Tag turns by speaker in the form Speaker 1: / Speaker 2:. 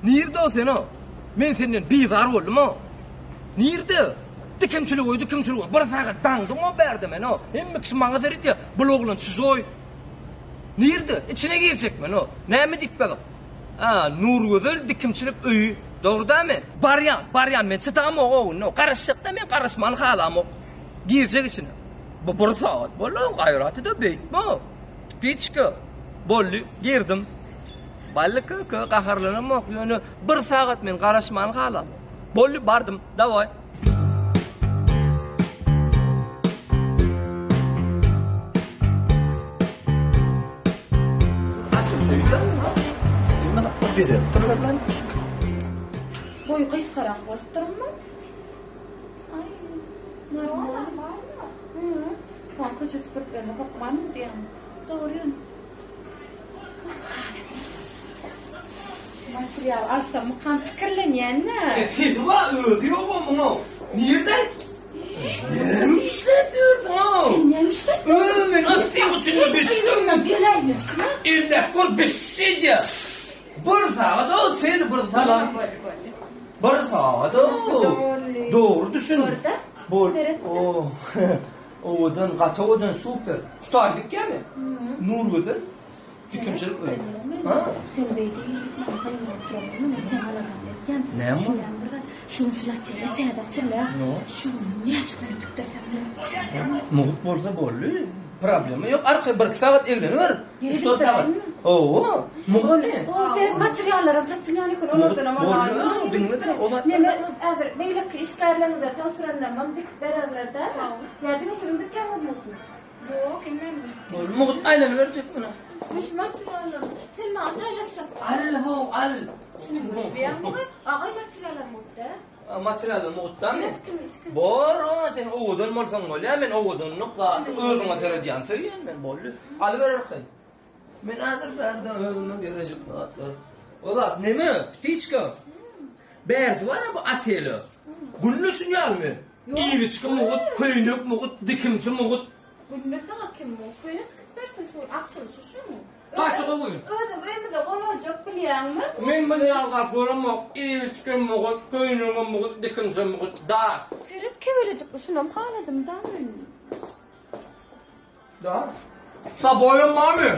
Speaker 1: Nerede o sen o? Men senden bizar oldum o. Nerede? Dikimçilik oy, dikimçilik oy. Bir saat dangdım o berdi men o. Hemme kişi bana derdi ya, bu oğlan siz oy. Nerede? İçine girecek men o. Näme dip bakıp? Ha, Nurgözel dikimçilik öýü. Doğru da mı? Baryan men çıtam o. No, karışıkta men karışman halam o. Girecek içine. Bu bir saat. Vallahi gayratı da beytme o. Diçke. Bollu girdim. Balık qaharlanam o. Yani bir saat men karışman halam. Bollu bardım. Davay. Bize turlar lan.
Speaker 2: Boyu kıyıskarak bolup durummu? Ay, normal. Ben kaçı süpürtlerini kapman mı diyem? Doğru yön. Materyal alsam mıkan fikirlenyen ne?
Speaker 1: Siz var ödüyor bu mu? Nereden? Ne işletiyorsun o?
Speaker 2: Sen ne işletiyorsun?
Speaker 1: Ben asıl için
Speaker 2: Sen bileyim.
Speaker 1: İlle kur bissidya. Bir saat o seni bir saat. Bir saat o. Doğru düşün.
Speaker 2: Orada?
Speaker 1: Bol.
Speaker 2: Evet.
Speaker 1: O. Odan gata odan süper. Stardık ya mı? Nurgözel. Fikrimçilik öyle. Ha?
Speaker 2: Sen beydi. Sen aladan.
Speaker 1: Ne mi?
Speaker 2: Şunu şulatıyla tehdatçıla.
Speaker 1: No.
Speaker 2: Şunu ne açıklarını tüktersem ne?
Speaker 1: Muhut bolsa bollu. Problemi yok. Arka bir saat evleniver.
Speaker 2: Yürüdük
Speaker 1: 3 saat.
Speaker 2: mi?
Speaker 1: Oo. Muhut ne?
Speaker 2: O senin materyallerim sattın yani kun onlardan ama
Speaker 1: Bollu. Dinle de o zaman.
Speaker 2: ne ben eğer beylek işlerlerini de tavsiyelerle dik bererlerde ya diye sırındık ya mı? Yok inanmıyorum.
Speaker 1: Muhut aynen verecek bana.
Speaker 2: Mش materyallerim. Sen nasıl yaşasın?
Speaker 1: Al ho al.
Speaker 2: Ağay materyallerim oldu.
Speaker 1: Materialın muhuttan mı?
Speaker 2: Biraz
Speaker 1: Bor, sen oğudun molsan ol ya, men oğudun nokta özüne sereceğim söyleyen men bollu. Al verir kay. Men hazır berden özüme gelecek atlar. Ola neme? Ptiçka. Berz var bu ateli. Günnüsün yalmı. İyi biçki muğut, köynük muğut, dikimçi muğut.
Speaker 2: Bu ne sana kim bu? Köyüne tıkıtlarsın şu akçalışı şu mu?
Speaker 1: Kaçı koyun.
Speaker 2: Öyle benim de olacak biliyor musun?
Speaker 1: Men bunu yalga koyamok, iyi biçki muğut, köynük muğut, dikimçi muğut, da.
Speaker 2: Ferit keverecek şunam haladım da ben.
Speaker 1: Da. Sa boyun mami.